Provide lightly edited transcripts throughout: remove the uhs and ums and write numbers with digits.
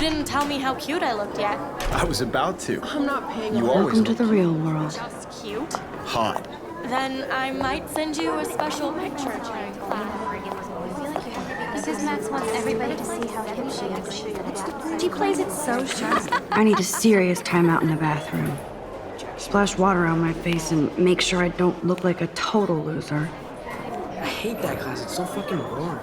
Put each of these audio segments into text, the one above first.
didn't tell me how cute I looked yet. I was about to. I'm not paying. You always Welcome to look the real world. Just cute? hot. Then I might send you a special picture during class. Because Max wants everybody to see how hip she is. She plays it so sharp. I need a serious timeout in the bathroom. Splash water on my face and make sure I don't look like a total loser. I hate that class. It's so fucking boring.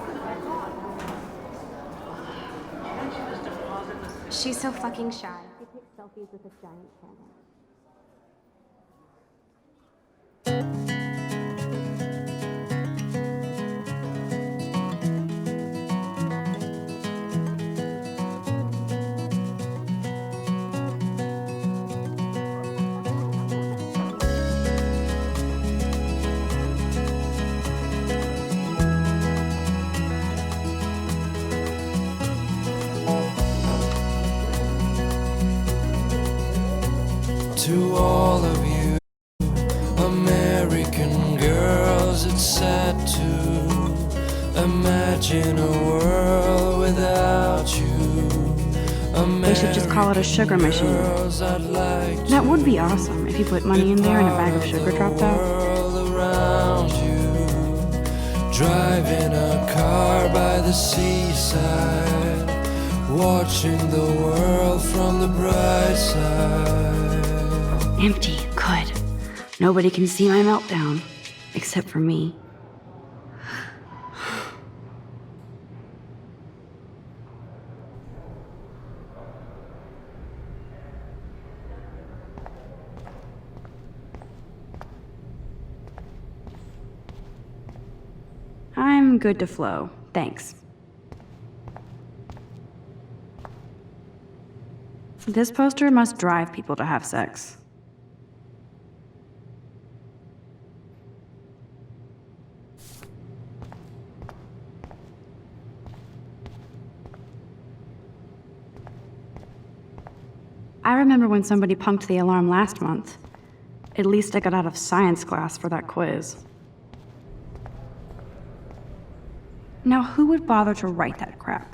She's so fucking shy. They take selfies with a giant camera. To all of you American girls, it's sad to imagine a world without you. They should just call it a sugar machine. That would be awesome if you put money in there and a bag of sugar dropped out. Around you, driving a car by the seaside, watching the world from the bright side. Empty, good. Nobody can see my meltdown, except for me. I'm good to flow, thanks. This poster must drive people to have sex. I remember when somebody punked the alarm last month. At least I got out of science class for that quiz. Now, who would bother to write that crap?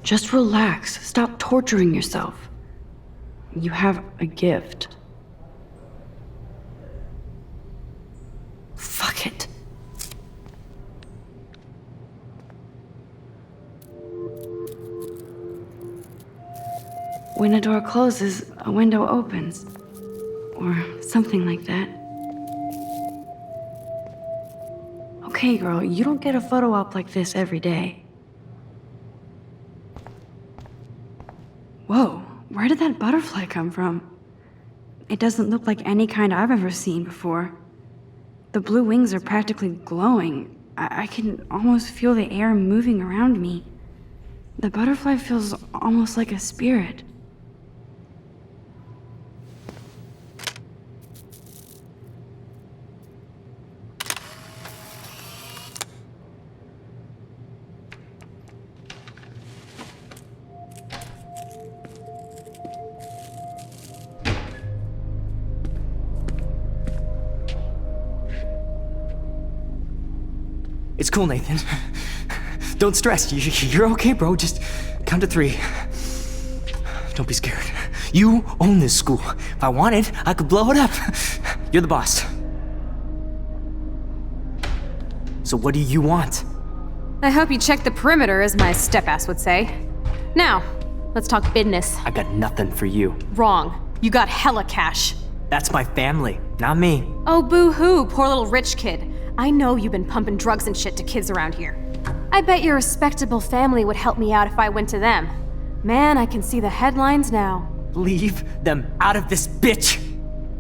Just relax. Stop torturing yourself. You have a gift. Fuck it. When a door closes, a window opens. Or something like that. Okay, girl, you don't get a photo op like this every day. Whoa, where did that butterfly come from? It doesn't look like any kind I've ever seen before. The blue wings are practically glowing. I can almost feel the air moving around me. The butterfly feels almost like a spirit. It's cool, Nathan. Don't stress. You're okay, bro. Just count to 3. Don't be scared. You own this school. If I wanted, I could blow it up. You're the boss. So what do you want? I hope you checked the perimeter, as my step-ass would say. Now, let's talk business. I got nothing for you. Wrong. You got hella cash. That's my family, not me. Oh, boo-hoo, poor little rich kid. I know you've been pumping drugs and shit to kids around here. I bet your respectable family would help me out if I went to them. Man, I can see the headlines now. Leave them out of this bitch!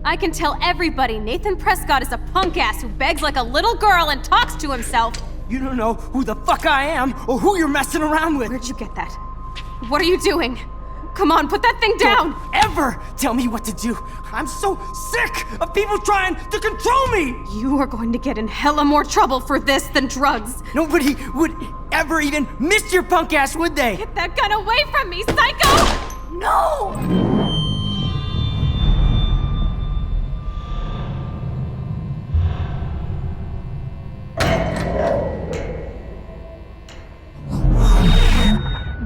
I can tell everybody Nathan Prescott is a punk ass who begs like a little girl and talks to himself. You don't know who the fuck I am or who you're messing around with. Where'd you get that? What are you doing? Come on, put that thing down! Don't ever tell me what to do. I'm so sick of people trying to control me. You are going to get in hella more trouble for this than drugs. Nobody would ever even miss your punk ass, would they? Get that gun away from me, psycho! No!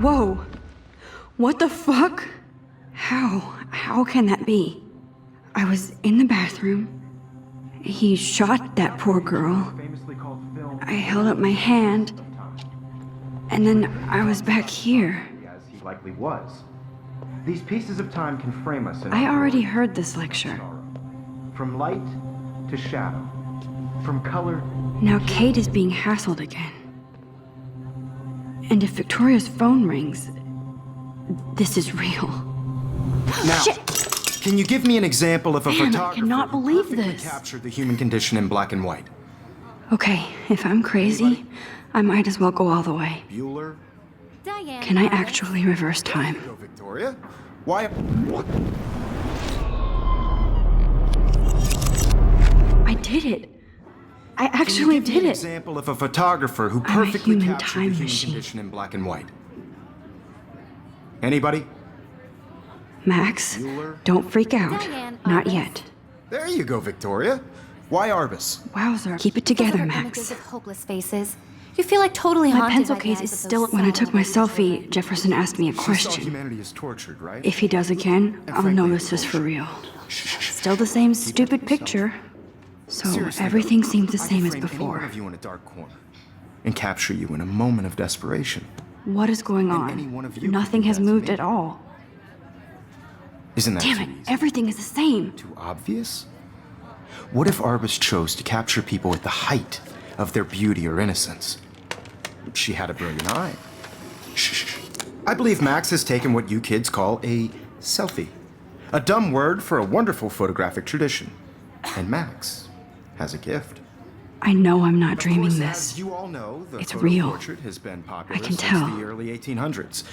Whoa. What the fuck? How can that be? I was in the bathroom. He shot that poor girl. I held up my hand. And then I was back here. As he likely was. These pieces of time can frame us in I our already world. heard this lecture. From light to shadow. From color. Now Kate is being hassled again. And if Victoria's phone rings, this is real. Now, Shit! can you give me an example of a Man, I photographer cannot who believe perfectly this. captured the human condition in black and white? Okay, if I'm crazy, I might as well go all the way. Bueller? Diane. Can I actually reverse time? Go, Victoria. Why? What? I did it. I Can you actually give me did an it. example of a photographer who I'm a perfectly human captured time the human machine. condition in black and white? Anybody? Max, Bueller? don't freak out. Diane Not Arbus. yet. There you go, Victoria. Why Arbus? Wowzer. Keep it together, Images Max. of hopeless faces. You feel like totally My haunted pencil by the case eyes is of still. those When I took my silent selfie, Jefferson asked me a She saw question. humanity is tortured, right? If he does again, I'll frankly, know this is for real. Still the same stupid picture. So Seriously, everything though, seems the I same could as frame any one before. of you in a dark corner and capture you in a moment of desperation. What is going And any one on? of you Nothing could do has that to moved me. at all. Isn't that Damn too it, easy? everything is the same. Too obvious? What if Arbus chose to capture people at the height of their beauty or innocence? She had a brilliant eye. Shh. I believe Max has taken what you kids call a selfie. A dumb word for a wonderful photographic tradition. And Max has a gift. I know I'm not Of dreaming course, this. As you all know, the It's photo real. portrait has been popular I can since tell. the early 1800s.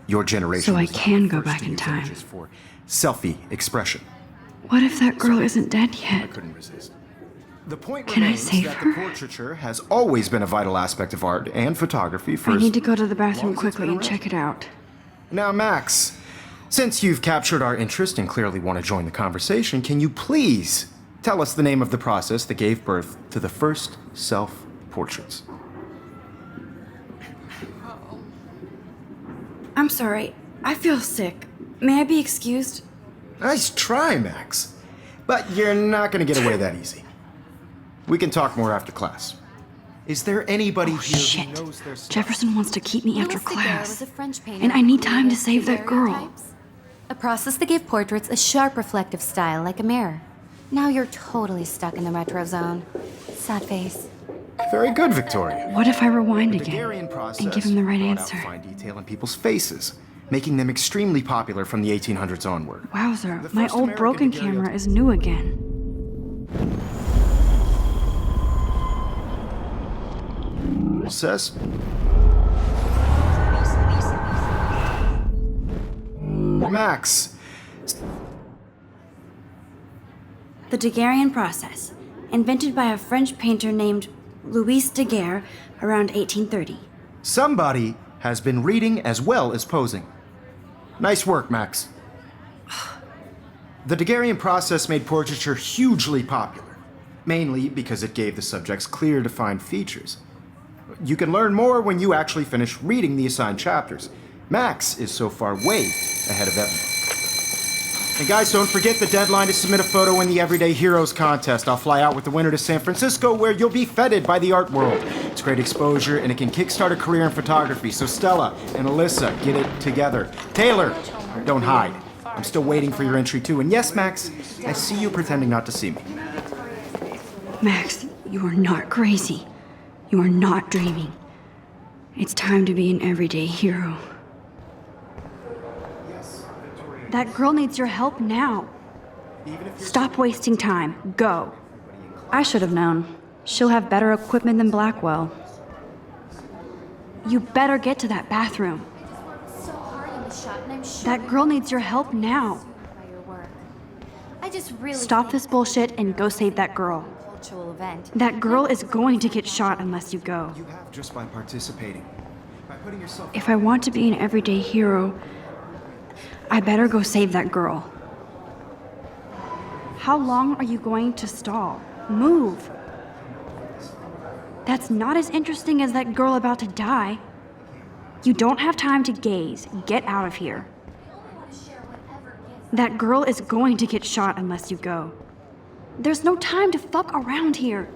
Your generation So I was not can the go first back to in use time. images for selfie expression. What if that girl isn't dead I yet? couldn't resist. The point Can I remains save that her? the portraiture has always been a vital aspect of art and photography for I as need to go to the long bathroom as it's quickly been and around. check it out. Now, Max, since you've captured our interest and clearly want to join the conversation, can you please tell us the name of the process that gave birth to the first self-portraits? I'm sorry. I feel sick. May I be excused? Nice try, Max. But you're not going to get away that easy. We can talk more after class. Is there anybody here Shit. who knows their stuff? Jefferson wants to keep me after Louis Daguerre class. was a French painter And I need who time to created save that girl. daguerreotypes, a process that gave portraits a sharp reflective style like a mirror. Now you're totally stuck in the retro zone. Sad face. Very good, Victoria. What if I rewind The again Daguerrean process and give him the right brought out answer? fine detail in people's faces, making them extremely popular from the 1800s onward. Wowzer, The my first old American broken daguerreotype- camera is new again. Says Max. The Daguerrean process, invented by a French painter named Louis Daguerre around 1830. Somebody has been reading as well as posing. Nice work, Max. The Daguerrean process made portraiture hugely popular, mainly because it gave the subjects clear, defined features. You can learn more when you actually finish reading the assigned chapters. Max is so far way ahead of everyone. And guys, don't forget the deadline to submit a photo in the Everyday Heroes contest. I'll fly out with the winner to San Francisco, where you'll be feted by the art world. It's great exposure, and it can kickstart a career in photography. So Stella and Alyssa, get it together. Taylor, don't hide. I'm still waiting for your entry too. And yes, Max, I see you pretending not to see me. Max, you are not crazy. You are not dreaming. It's time to be an everyday hero. That girl needs your help now. Stop wasting time. Go. I should have known. She'll have better equipment than Blackwell. You better get to that bathroom. on the shot, and I'm sure That girl needs your help now. by your work. I just really Stop think this bullshit and go save that girl. it's a cultural event. That girl is going to get shot unless you go. You have just by participating. By putting yourself. If I want to be an everyday hero, I better go save that girl. How long are you going to stall? Move. That's not as interesting as that girl about to die. You don't have time to gaze. Get out of here. That girl is going to get shot unless you go. There's no time to fuck around here.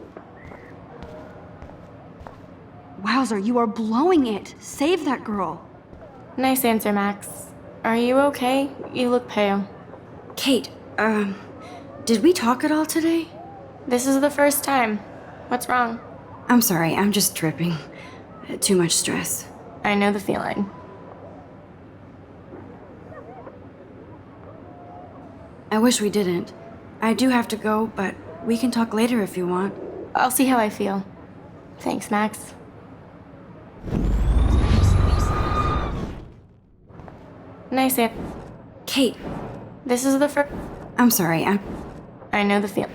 Wowzer, you are blowing it. Save that girl. Nice answer, Max. Are you okay? You look pale. Kate, did we talk at all today? This is the first time. What's wrong? I'm sorry, I'm just tripping. Too much stress. I know the feeling. I wish we didn't. I do have to go, but we can talk later if you want. I'll see how I feel. Thanks, Max. Nice answer. Kate, This is the first. I'm sorry, I know the feeling.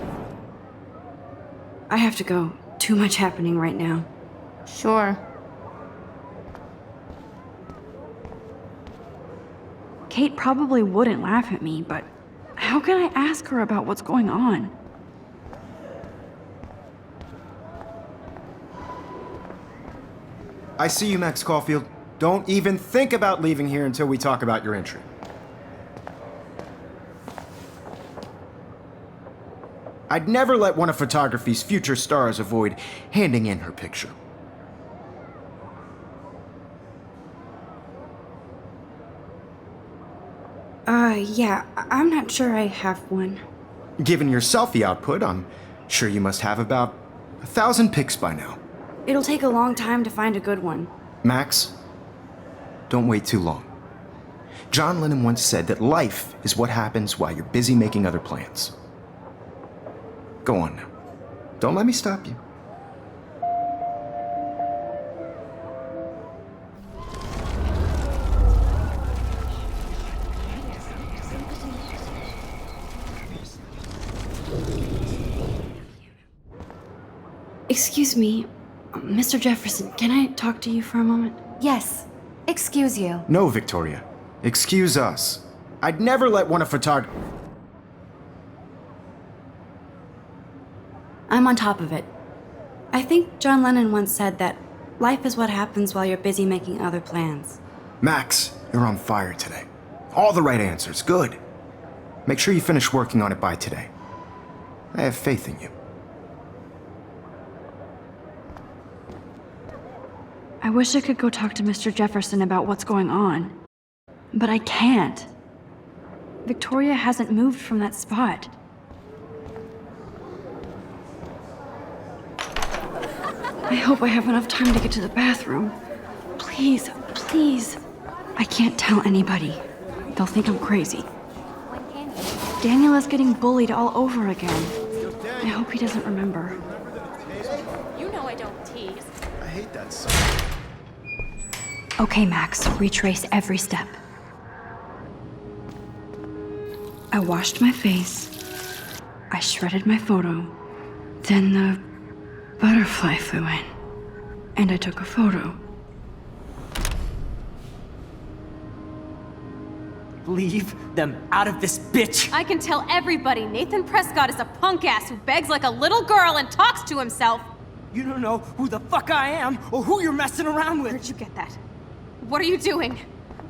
I have to go. Too much happening right now. Sure. Kate probably wouldn't laugh at me, but how can I ask her about what's going on? I see you, Max Caulfield. Don't even think about leaving here until we talk about your entry. I'd never let one of photography's future stars avoid handing in her picture. Yeah, I'm not sure I have one. Given your selfie output, I'm sure you must have about 1,000 pics by now. It'll take a long time to find a good one. Max, don't wait too long. John Lennon once said that life is what happens while you're busy making other plans. Go on now. Don't let me stop you. Excuse me, Mr. Jefferson, can I talk to you for a moment? Yes. Excuse you. No, Victoria. Excuse us. I'd never let one of I'm on top of it. I think John Lennon once said that life is what happens while you're busy making other plans. Max, you're on fire today. All the right answers. Good. Make sure you finish working on it by today. I have faith in you. I wish I could go talk to Mr. Jefferson about what's going on. But I can't. Victoria hasn't moved from that spot. I hope I have enough time to get to the bathroom. Please, please. I can't tell anybody. They'll think I'm crazy. Daniel is getting bullied all over again. I hope he doesn't remember. You know I don't tease. I hate that song. Okay, Max, retrace every step. I washed my face. I shredded my photo. Then the butterfly flew in. And I took a photo. Leave them out of this bitch! I can tell everybody Nathan Prescott is a punk ass who begs like a little girl and talks to himself. You don't know who the fuck I am or who you're messing around with. Where'd you get that? What are you doing?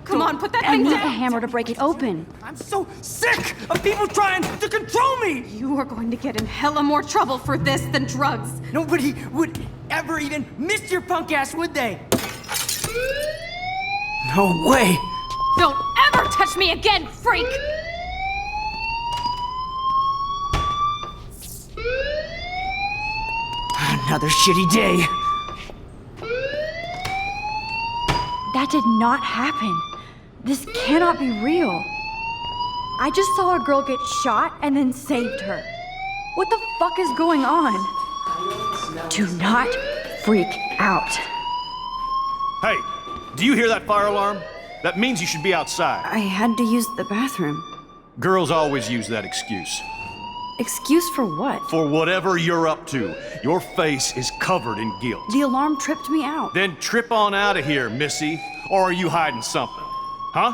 Come on, put that I thing need a down! hammer to break it open. I'm so sick of people trying to control me! You are going to get in hella more trouble for this than drugs. Nobody would ever even miss your punk ass, would they? No way! Don't ever touch me again, freak! Another shitty day. That did not happen. This cannot be real. I just saw a girl get shot and then saved her. What the fuck is going on? Do not freak out. Hey, do you hear that fire alarm? That means you should be outside. I had to use the bathroom. Girls always use that excuse. Excuse for what? For whatever you're up to, your face is covered in guilt. The alarm tripped me out. Then trip on out of here, Missy. Or are you hiding something? Huh?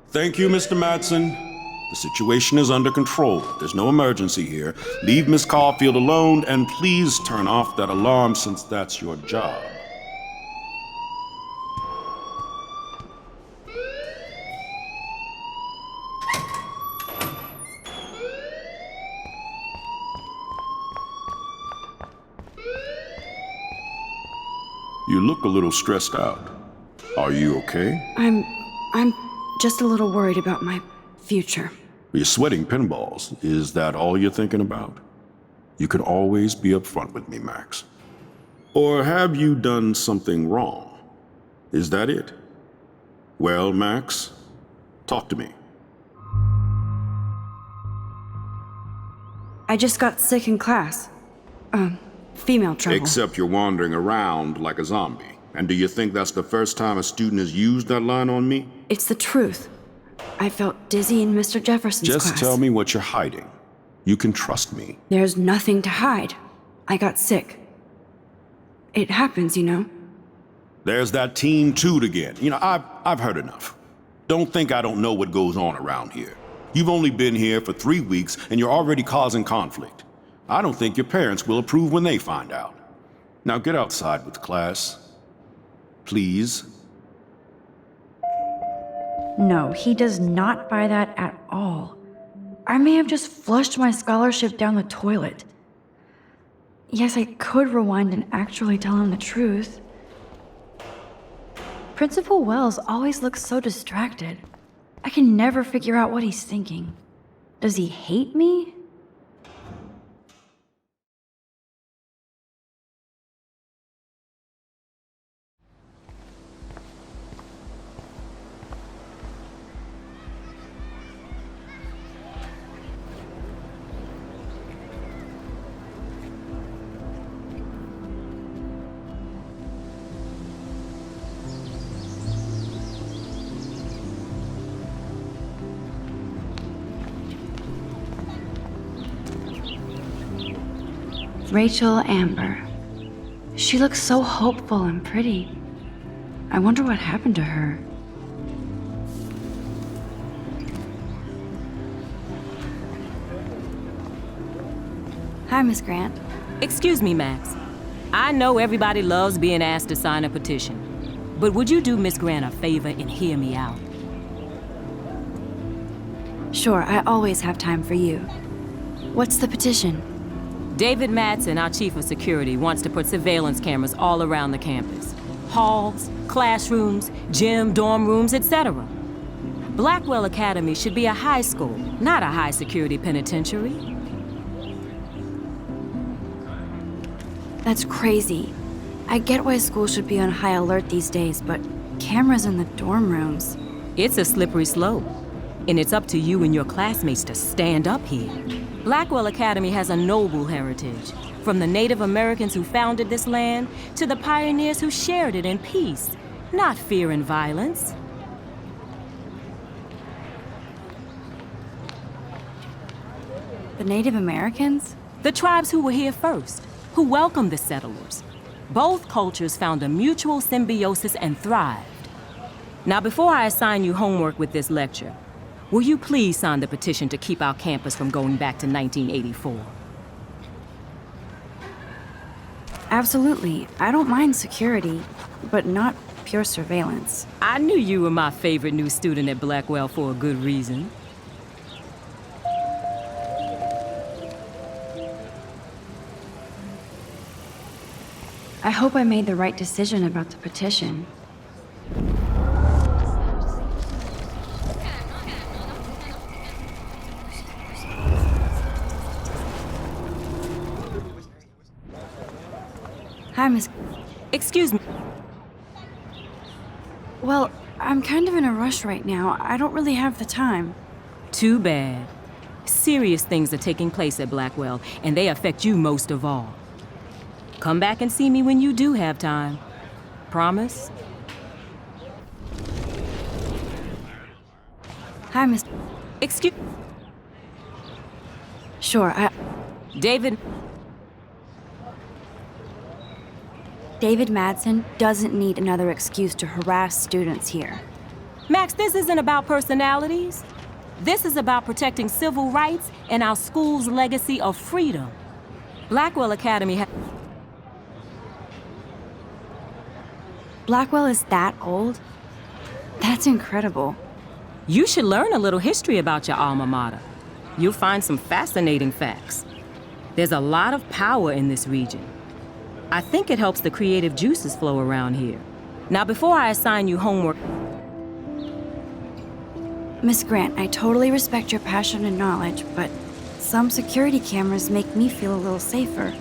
Thank you, Mr. Madsen. The situation is under control. There's no emergency here. Leave Miss Caulfield alone, and please turn off that alarm since that's your job. You look a little stressed out. Are you okay? I'm just a little worried about my future. You're sweating pinballs. Is that all you're thinking about? You can always be upfront with me, Max. Or have you done something wrong? Is that it? Well, Max, talk to me. I just got sick in class. Female trouble. Except you're wandering around like a zombie. And do you think that's the first time a student has used that line on me? It's the truth. I felt dizzy in Mr. Jefferson's class. Just tell me what you're hiding. You can trust me. There's nothing to hide. I got sick. It happens, you know. There's that Team Toot again. I've heard enough. Don't think I don't know what goes on around here. You've only been here for 3 weeks and you're already causing conflict. I don't think your parents will approve when they find out. Now get outside with class. Please. No, he does not buy that at all. I may have just flushed my scholarship down the toilet. Yes, I could rewind and actually tell him the truth. Principal Wells always looks so distracted. I can never figure out what he's thinking. Does he hate me? Rachel Amber. She looks so hopeful and pretty. I wonder what happened to her. Hi, Miss Grant. Excuse me, Max. I know everybody loves being asked to sign a petition, but would you do Miss Grant a favor and hear me out? Sure, I always have time for you. What's the petition? David Madsen, our chief of security, wants to put surveillance cameras all around the campus. Halls, classrooms, gym, dorm rooms, etc. Blackwell Academy should be a high school, not a high-security penitentiary. That's crazy. I get why schools should be on high alert these days, but cameras in the dorm rooms. It's a slippery slope, and it's up to you and your classmates to stand up here. Blackwell Academy has a noble heritage, from the Native Americans who founded this land to the pioneers who shared it in peace, not fear and violence. The Native Americans? The tribes who were here first, who welcomed the settlers. Both cultures found a mutual symbiosis and thrived. Now, before I assign you homework with this lecture, will you please sign the petition to keep our campus from going back to 1984? Absolutely. I don't mind security, but not pure surveillance. I knew you were my favorite new student at Blackwell for a good reason. I hope I made the right decision about the petition. Hi, Miss... Excuse me. Well, I'm kind of in a rush right now. I don't really have the time. Too bad. Serious things are taking place at Blackwell, and they affect you most of all. Come back and see me when you do have time. Promise? Hi, Miss. Excuse. Sure, David. David Madsen doesn't need another excuse to harass students here. Max, this isn't about personalities. This is about protecting civil rights and our school's legacy of freedom. Blackwell Academy Blackwell is that old? That's incredible. You should learn a little history about your alma mater. You'll find some fascinating facts. There's a lot of power in this region. I think it helps the creative juices flow around here. Now, before I assign you homework... Miss Grant, I totally respect your passion and knowledge, but some security cameras make me feel a little safer.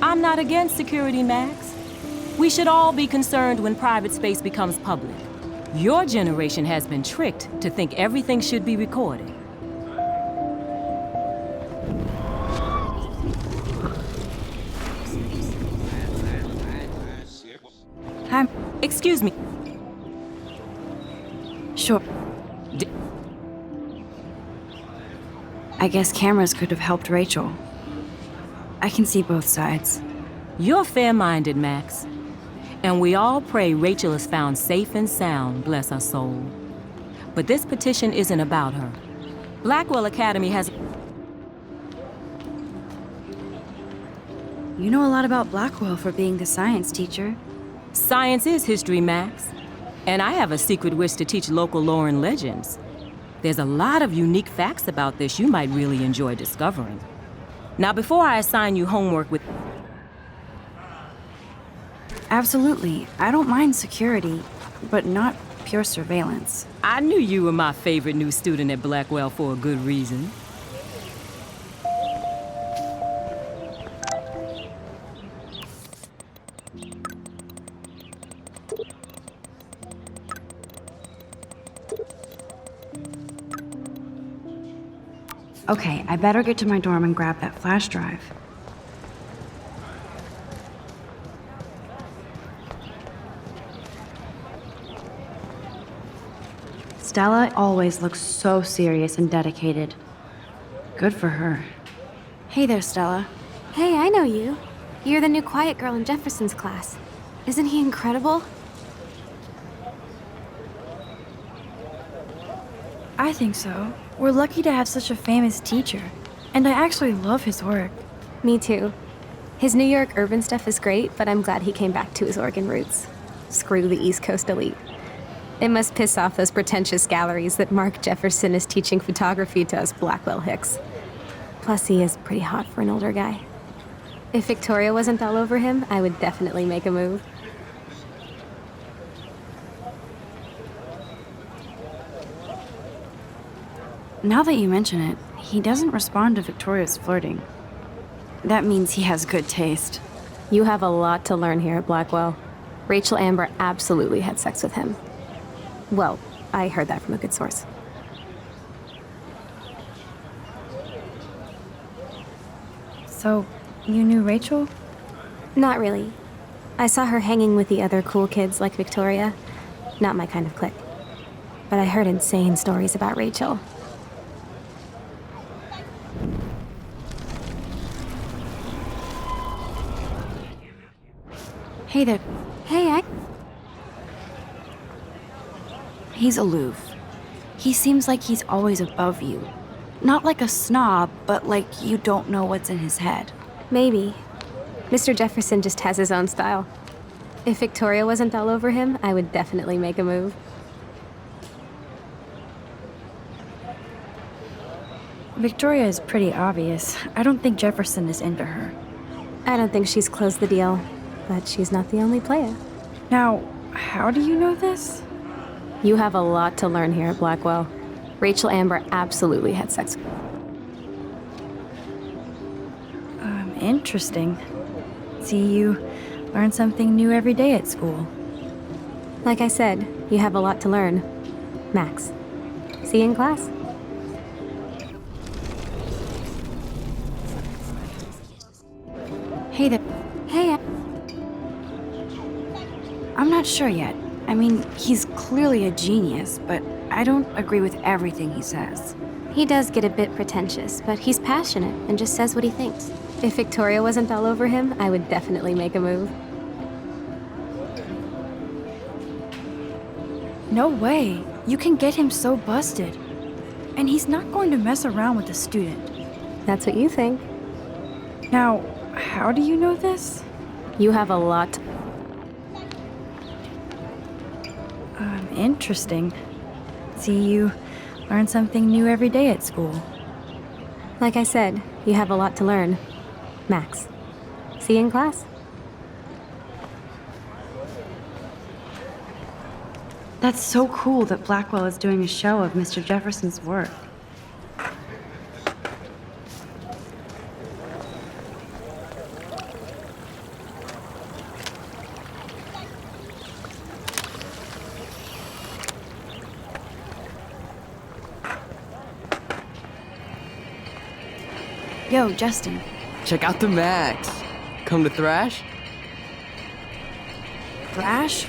I'm not against security, Max. We should all be concerned when private space becomes public. Your generation has been tricked to think everything should be recorded. Hi. Excuse me. Sure. I guess cameras could have helped Rachel. I can see both sides. You're fair-minded, Max. And we all pray Rachel is found safe and sound, bless her soul. But this petition isn't about her. Blackwell Academy has... You know a lot about Blackwell for being the science teacher. Science is history, Max. And I have a secret wish to teach local lore and legends. There's a lot of unique facts about this you might really enjoy discovering. Now, before I assign you homework with... Absolutely. I don't mind security, but not pure surveillance. I knew you were my favorite new student at Blackwell for a good reason. Okay, I better get to my dorm and grab that flash drive. Stella always looks so serious and dedicated. Good for her. Hey there, Stella. Hey, I know you. You're the new quiet girl in Jefferson's class. Isn't he incredible? I think so. We're lucky to have such a famous teacher. And I actually love his work. Me too. His New York urban stuff is great, but I'm glad he came back to his Oregon roots. Screw the East Coast elite. It must piss off those pretentious galleries that Mark Jefferson is teaching photography to us Blackwell hicks. Plus, he is pretty hot for an older guy. If Victoria wasn't all over him, I would definitely make a move. Now that you mention it, he doesn't respond to Victoria's flirting. That means he has good taste. You have a lot to learn here at Blackwell. Rachel Amber absolutely had sex with him. Well, I heard that from a good source. So, you knew Rachel? Not really. I saw her hanging with the other cool kids like Victoria. Not my kind of clique. But I heard insane stories about Rachel. Hey there. Hey, He's aloof. He seems like he's always above you. Not like a snob, but like you don't know what's in his head. Maybe. Mr. Jefferson just has his own style. If Victoria wasn't all over him, I would definitely make a move. Victoria is pretty obvious. I don't think Jefferson is into her. I don't think she's closed the deal, but she's not the only player. Now, how do you know this? You have a lot to learn here at Blackwell. Rachel Amber absolutely had sex. Interesting. See, you learn something new every day at school. Like I said, you have a lot to learn. Max. See you in class. Hey there. Hey, I'm not sure yet. I mean, he's clearly a genius, but I don't agree with everything he says. He does get a bit pretentious, but he's passionate and just says what he thinks. If Victoria wasn't all over him, I would definitely make a move. No way. You can get him so busted. And he's not going to mess around with a student. That's what you think. Now, how do you know this? You have a lot. Interesting. See, you learn something new every day at school. Like I said, you have a lot to learn. Max. See you in class. That's so cool that Blackwell is doing a show of Mr. Jefferson's work. Yo, Justin. Check out the Max. Come to Thrash? Thrash?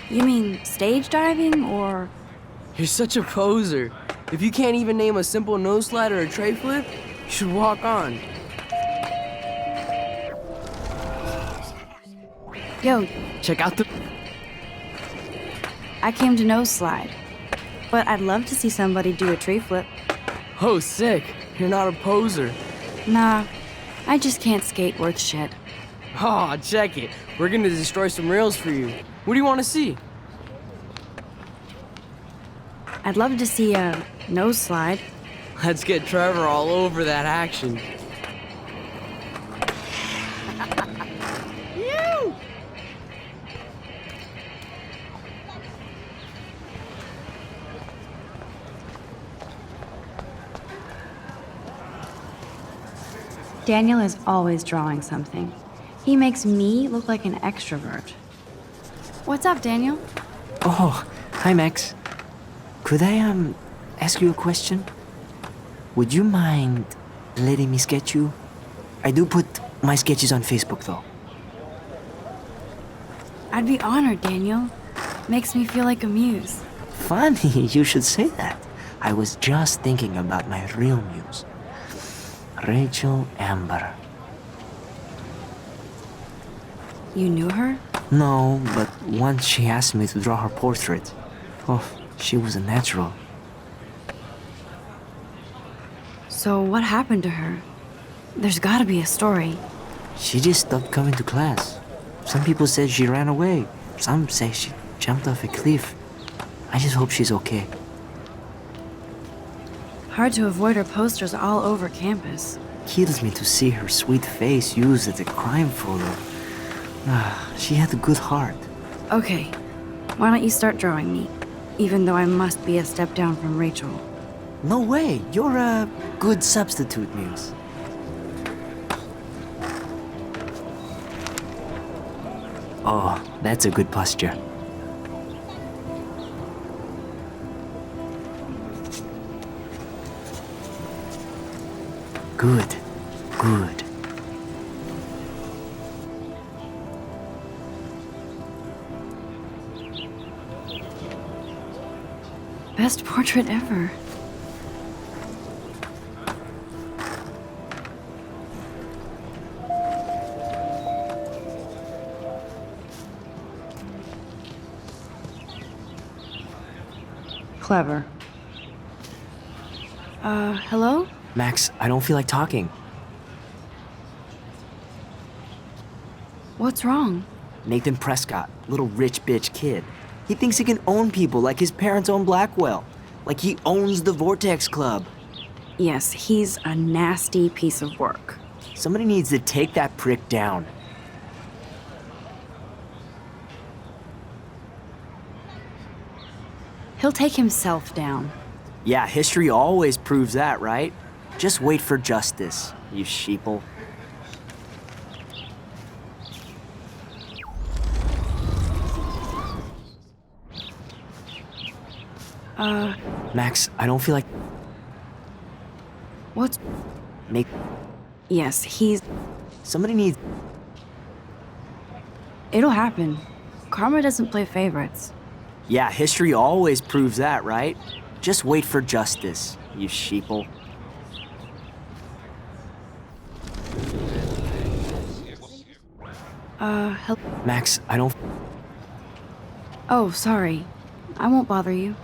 You mean stage diving, or...? You're such a poser. If you can't even name a simple nose slide or a tray flip, you should walk on. Yo, Check out the... I came to nose slide. But I'd love to see somebody do a tree flip. Oh, sick. You're not a poser. Nah, I just can't skate worth shit. Aw, check it. We're gonna destroy some rails for you. What do you want to see? I'd love to see a nose slide. Let's get Trevor all over that action. Daniel is always drawing something. He makes me look like an extrovert. What's up, Daniel? Oh, hi, Max. Could I, ask you a question? Would you mind letting me sketch you? I do put my sketches on Facebook, though. I'd be honored, Daniel. Makes me feel like a muse. Funny, you should say that. I was just thinking about my real muse. Rachel Amber. You knew her? No, but once she asked me to draw her portrait. Oh, she was a natural. So what happened to her? There's gotta be a story. She just stopped coming to class. Some people said she ran away. Some say she jumped off a cliff. I just hope she's okay. Hard to avoid her posters all over campus. Kills me to see her sweet face used as a crime photo. She had a good heart. Okay, why don't you start drawing me? Even though I must be a step down from Rachel. No way, you're a good substitute, Muse. Oh, that's a good posture. Good, good. Best portrait ever. Clever. Hello? Max, I don't feel like talking. What's wrong? Nathan Prescott, little rich bitch kid. He thinks he can own people like his parents own Blackwell. Like he owns the Vortex Club. Yes, he's a nasty piece of work. Somebody needs to take that prick down. He'll take himself down. Yeah, history always proves that, right? Just wait for justice, you sheeple. Max, I don't feel like... What's... Make... Yes, he's... Somebody needs... It'll happen. Karma doesn't play favorites. Yeah, history always proves that, right? Just wait for justice, you sheeple. Help. Max, I don't... Oh, sorry. I won't bother you.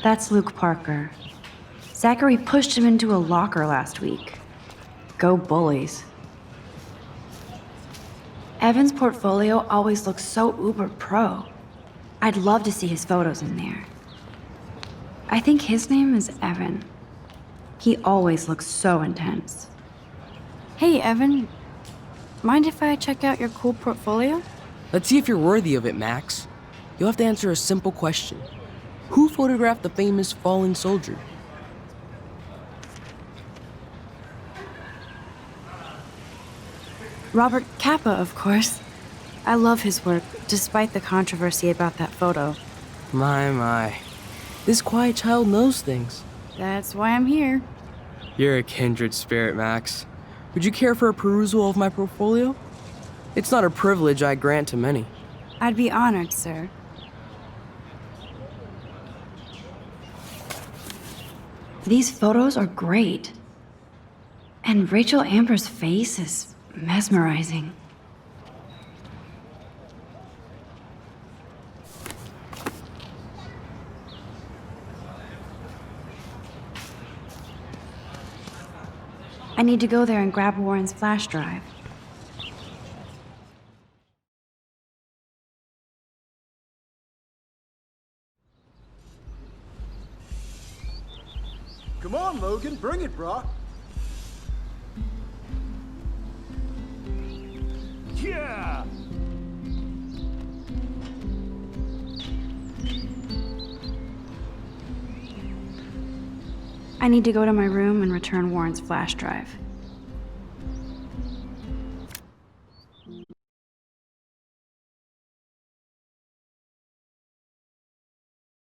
That's Luke Parker. Zachary pushed him into a locker last week. Go bullies. Evan's portfolio always looks so uber pro. I'd love to see his photos in there. I think his name is Evan. He always looks so intense. Hey, Evan. Mind if I check out your cool portfolio? Let's see if you're worthy of it, Max. You'll have to answer a simple question. Who photographed the famous fallen soldier? Robert Capa, of course. I love his work, despite the controversy about that photo. My. This quiet child knows things. That's why I'm here. You're a kindred spirit, Max. Would you care for a perusal of my portfolio? It's not a privilege I grant to many. I'd be honored, sir. These photos are great. And Rachel Amber's face is mesmerizing. I need to go there and grab Warren's flash drive. Come on, Logan, bring it, brah. Yeah! I need to go to my room and return Warren's flash drive.